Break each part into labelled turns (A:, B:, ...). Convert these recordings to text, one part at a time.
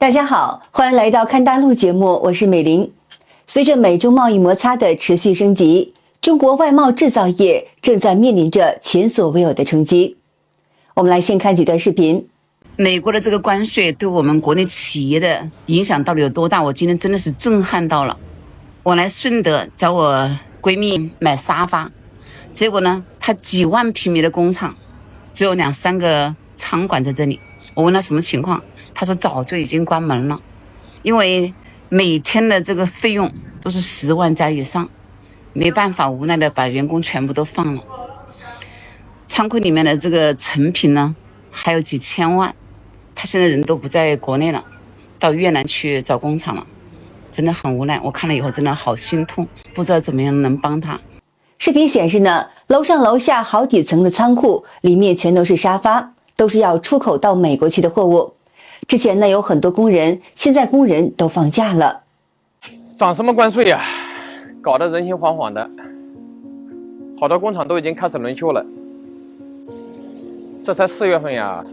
A: 大家好，欢迎来到看大陆节目，我是美玲。随着美中贸易摩擦的持续升级，中国外贸制造业正在面临着前所未有的冲击。我们来先看几段视频。
B: 美国的这个关税对我们国内企业的影响到底有多大？我今天真的是震撼到了。我来顺德找我闺蜜买沙发，结果呢，她几万平米的工厂，只有2-3个仓管在这里。我问她什么情况，她说早就已经关门了，因为每天的这个费用都是10万加以上，没办法，无奈的把员工全部都放了。仓库里面的这个成品呢，还有几千万，他现在人都不在国内了，到越南去找工厂了，真的很无奈。我看了以后真的好心痛，不知道怎么样能帮他。
A: 视频显示呢，楼上楼下好几层的仓库里面全都是沙发，都是要出口到美国去的货物。之前呢有很多工人，现在工人都放假了。
C: 涨什么关税呀？搞得人心惶惶的，好多工厂都已经开始轮休了。这才4月份呀，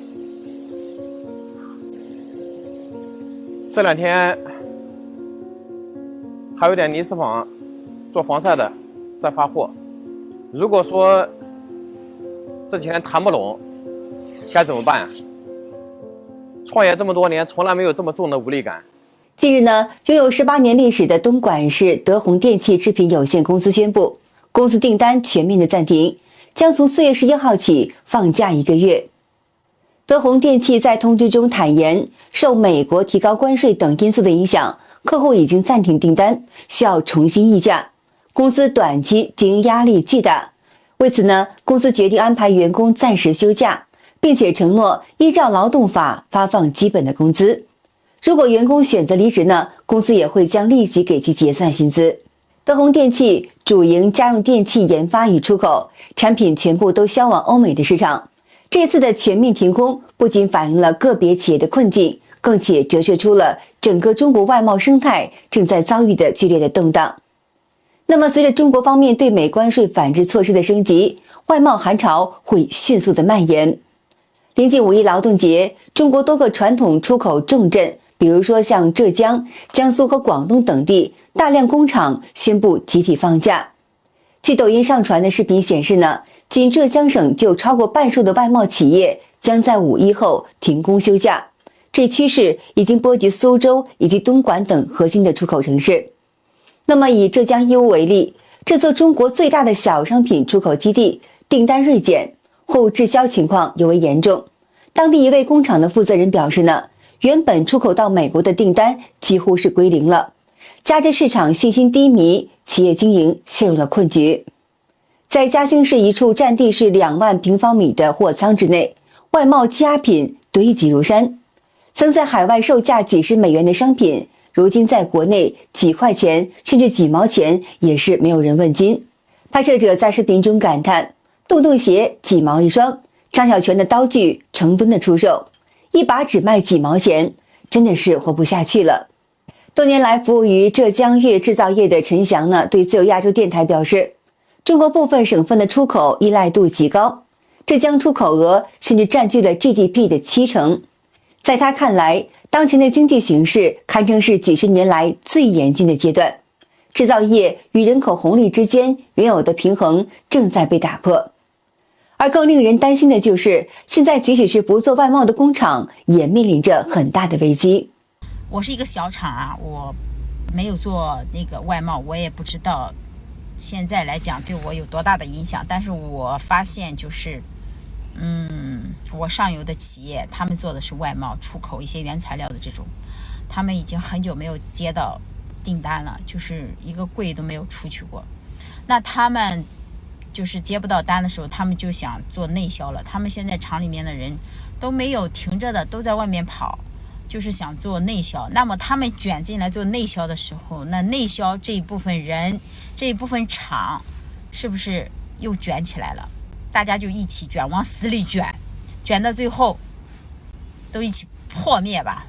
C: 这2天还有点尼斯坊做防晒的在发货。如果说这几天谈不拢，该怎么办呀？创业这么多年，从来没有这么重的无力感。
A: 近日呢，拥有18年历史的东莞市德宏电气制品有限公司宣布，公司订单全面的暂停，将从4月11号起放假1个月。德宏电气在通知中坦言，受美国提高关税等因素的影响，客户已经暂停订单，需要重新议价。公司短期经营压力巨大，为此呢，公司决定安排员工暂时休假，并且承诺依照劳动法发放基本的工资。如果员工选择离职呢，公司也会将立即给其结算薪资。德宏电气主营家用电器研发与出口，产品全部都销往欧美的市场。这次的全面停工不仅反映了个别企业的困境，更且折射出了整个中国外贸生态正在遭遇的剧烈的动荡。那么随着中国方面对美关税反制措施的升级，外贸寒潮会迅速的蔓延。临近5一劳动节，中国多个传统出口重镇，比如说像浙江、江苏和广东等地，大量工厂宣布集体放假。据抖音上传的视频显示呢，仅浙江省就超过半数的外贸企业将在5一后停工休假，这趋势已经波及苏州以及东莞等核心的出口城市。那么以浙江义乌为例，这座中国最大的小商品出口基地，订单锐减，货物滞销情况尤为严重。当地一位工厂的负责人表示呢，原本出口到美国的订单几乎是归零了，加之市场信心低迷，企业经营陷入了困局。在嘉兴市一处占地是2万平方米的货仓之内，外贸积压品堆积如山。曾在海外售价几十美元的商品，如今在国内几块钱甚至几毛钱也是没有人问津。拍摄者在视频中感叹，洞洞鞋几毛一双，张小泉的刀具成吨的出售，一把只卖几毛钱，真的是活不下去了。多年来服务于浙江粤制造业的陈翔呢，对自由亚洲电台表示，中国部分省份的出口依赖度极高，浙江出口额甚至占据了 GDP 的70%。在他看来，当前的经济形势堪称是几十年来最严峻的阶段，制造业与人口红利之间原有的平衡正在被打破。而更令人担心的就是，现在即使是不做外贸的工厂，也面临着很大的危机。
D: 我是一个小厂啊，我没有做那个外贸，我也不知道现在来讲对我有多大的影响。但是我发现就是，我上游的企业他们做的是外贸，出口一些原材料的这种，他们已经很久没有接到订单了，就是一个柜都没有出去过。那他们就是接不到单的时候，他们就想做内销了。他们现在厂里面的人都没有停着的，都在外面跑，就是想做内销。那么他们卷进来做内销的时候，那内销这一部分人，这一部分厂，是不是又卷起来了？大家就一起卷，往死里卷，卷到最后都一起破灭吧。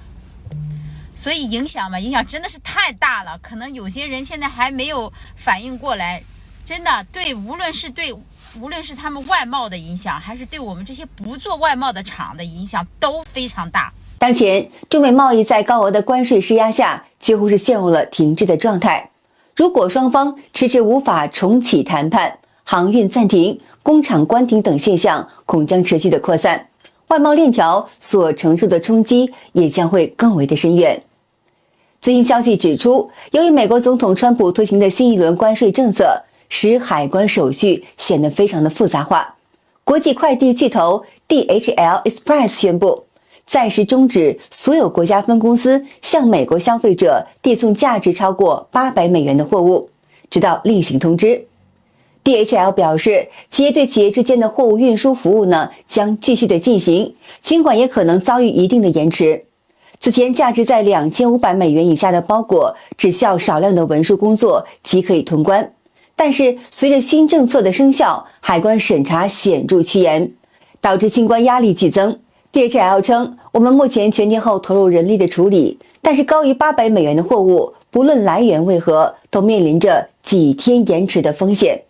D: 所以影响真的是太大了，可能有些人现在还没有反应过来。真的无论是他们外贸的影响，还是对我们这些不做外贸的厂的影响都非常大。
A: 当前，中美贸易在高额的关税施压下，几乎是陷入了停滞的状态。如果双方迟迟无法重启谈判，航运暂停、工厂关停等现象恐将持续的扩散，外贸链条所承受的冲击也将会更为的深远。最新消息指出，由于美国总统川普推行的新一轮关税政策，使海关手续显得非常的复杂化。国际快递巨头 DHL Express 宣布，暂时终止所有国家分公司向美国消费者递送价值超过800美元的货物，直到另行通知。DHL 表示，企业对企业之间的货物运输服务将继续的进行，尽管也可能遭遇一定的延迟。此前价值在2500美元以下的包裹，只需要少量的文书工作即可以通关。但是随着新政策的生效，海关审查显著趋严，导致清关压力剧增。DHL 称，我们目前全天候投入人力的处理，但是高于800美元的货物，不论来源为何，都面临着几天延迟的风险。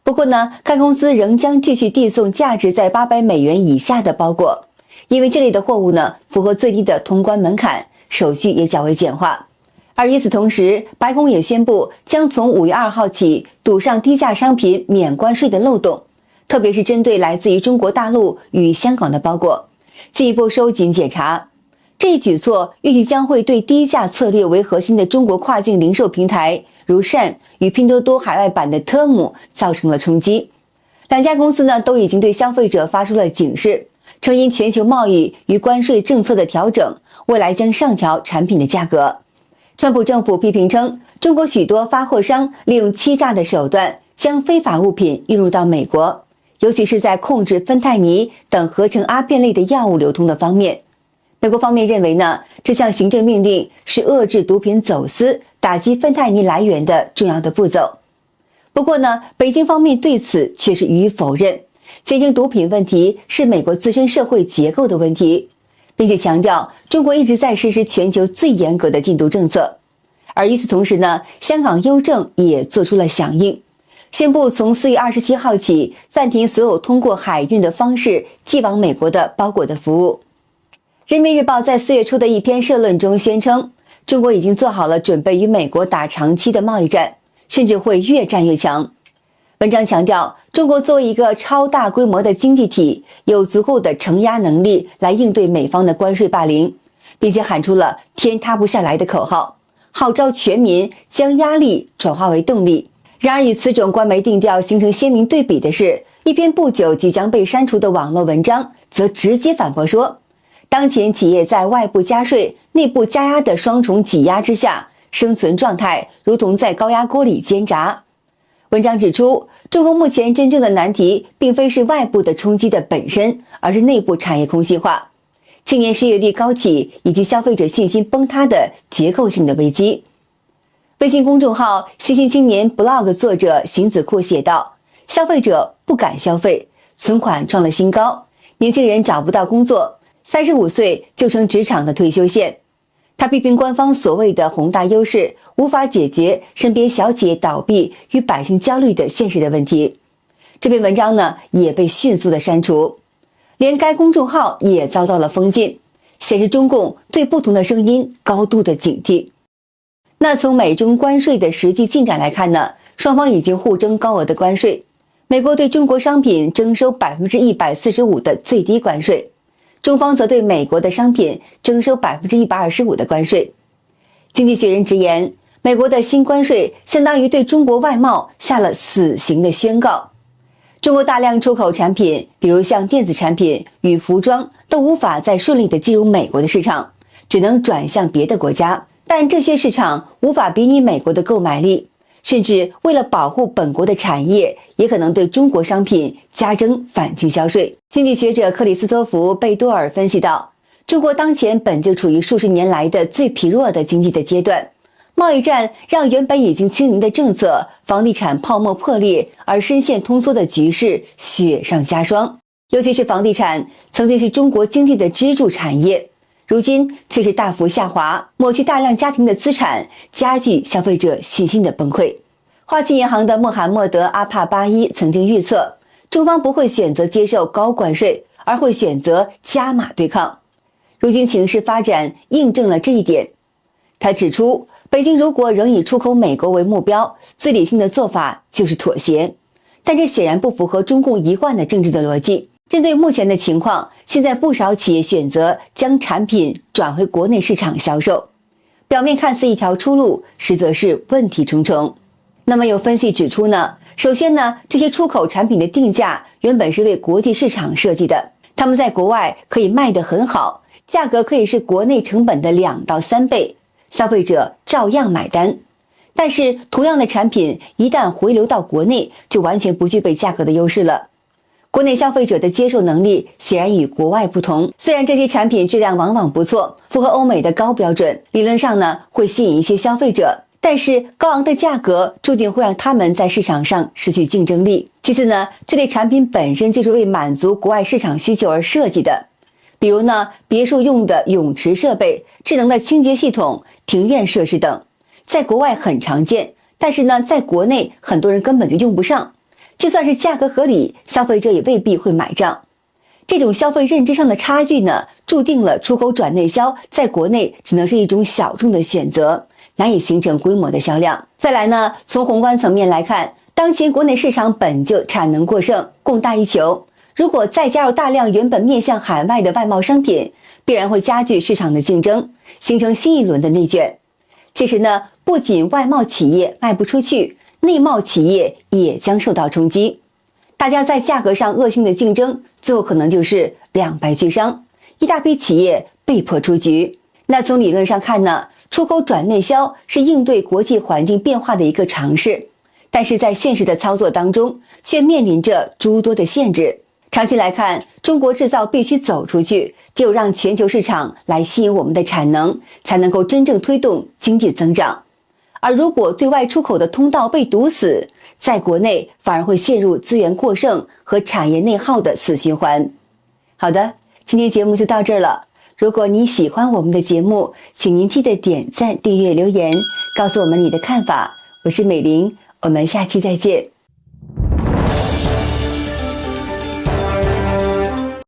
A: 不过该公司仍将继续递送价值在800美元以下的包裹，因为这类的货物符合最低的通关门槛，手续也较为简化。而与此同时，白宫也宣布将从5月2号起堵上低价商品免关税的漏洞，特别是针对来自于中国大陆与香港的包裹，进一步收紧检查。这一举措预计将会对低价策略为核心的中国跨境零售平台如善与拼多多海外版的特姆造成了冲击。两家公司都已经对消费者发出了警示，称因全球贸易与关税政策的调整，未来将上调产品的价格。川普政府批评称，中国许多发货商利用欺诈的手段将非法物品运入到美国，尤其是在控制芬太尼等合成阿片类的药物流通的方面。美国方面认为这项行政命令是遏制毒品走私、打击芬太尼来源的重要的步骤。不过北京方面对此却是予以否认，坚称毒品问题是美国自身社会结构的问题，并且强调中国一直在实施全球最严格的禁毒政策。而与此同时香港邮政也做出了响应，宣布从4月27号起暂停所有通过海运的方式寄往美国的包裹的服务。人民日报在4月初的一篇社论中宣称，中国已经做好了准备与美国打长期的贸易战，甚至会越战越强。文章强调，中国作为一个超大规模的经济体，有足够的承压能力来应对美方的关税霸凌，并且喊出了天塌不下来的口号，号召全民将压力转化为动力。然而与此种官媒定调形成鲜明对比的是，一篇不久即将被删除的网络文章则直接反驳说，当前企业在外部加税、内部加压的双重挤压之下，生存状态如同在高压锅里煎炸。文章指出，中国目前真正的难题并非是外部的冲击的本身，而是内部产业空心化、青年失业率高企以及消费者信心崩塌的结构性的危机。微信公众号新兴青年 blog 作者邢子库写道，消费者不敢消费，存款创了新高，年轻人找不到工作，35岁就成职场的退休线。他批评官方所谓的宏大优势无法解决身边小企业倒闭与百姓焦虑的现实的问题。这篇文章也被迅速的删除，连该公众号也遭到了封禁，显示中共对不同的声音高度的警惕。那从美中关税的实际进展来看双方已经互征高额的关税。美国对中国商品征收 145% 的最低关税，中方则对美国的商品征收 125% 的关税。经济学人直言，美国的新关税相当于对中国外贸下了死刑的宣告。中国大量出口产品，比如像电子产品与服装，都无法再顺利地进入美国的市场，只能转向别的国家。但这些市场无法比拟美国的购买力，甚至为了保护本国的产业，也可能对中国商品加征反倾销税。经济学者克里斯托弗·贝多尔分析道，中国当前本就处于数十年来的最疲弱的经济的阶段，贸易战让原本已经清零的政策、房地产泡沫破裂而深陷通缩的局势雪上加霜。尤其是房地产曾经是中国经济的支柱产业，如今却是大幅下滑，抹去大量家庭的资产，加剧消费者信心的崩溃。花旗银行的穆罕默德·阿帕巴伊曾经预测，中方不会选择接受高关税，而会选择加码对抗。如今情势发展印证了这一点。他指出，北京如果仍以出口美国为目标，最理性的做法就是妥协，但这显然不符合中共一贯的政治的逻辑。针对目前的情况，现在不少企业选择将产品转回国内市场销售，表面看似一条出路，实则是问题重重。那么有分析指出呢，首先呢，这些出口产品的定价原本是为国际市场设计的，他们在国外可以卖得很好，价格可以是国内成本的2到3倍，消费者照样买单。但是同样的产品一旦回流到国内，就完全不具备价格的优势了。国内消费者的接受能力显然与国外不同，虽然这些产品质量往往不错，符合欧美的高标准，理论上呢会吸引一些消费者，但是高昂的价格注定会让他们在市场上失去竞争力。其次呢，这类产品本身就是为满足国外市场需求而设计的，比如呢，别墅用的泳池设备、智能的清洁系统、庭院设施等，在国外很常见，但是呢，在国内很多人根本就用不上。就算是价格合理，消费者也未必会买账。这种消费认知上的差距呢，注定了出口转内销在国内只能是一种小众的选择，难以形成规模的销量。再来呢，从宏观层面来看，当前国内市场本就产能过剩，供大于求，如果再加入大量原本面向海外的外贸商品，必然会加剧市场的竞争，形成新一轮的内卷。届时呢，不仅外贸企业卖不出去，内贸企业也将受到冲击，大家在价格上恶性的竞争，最后可能就是两败俱伤，一大批企业被迫出局。那从理论上看呢，出口转内销是应对国际环境变化的一个尝试，但是在现实的操作当中，却面临着诸多的限制。长期来看，中国制造必须走出去，只有让全球市场来吸引我们的产能，才能够真正推动经济增长。而如果对外出口的通道被堵死，在国内反而会陷入资源过剩和产业内耗的死循环。好的，今天节目就到这儿了。如果你喜欢我们的节目，请您记得点赞、订阅、留言，告诉我们你的看法。我是美玲，我们下期再见。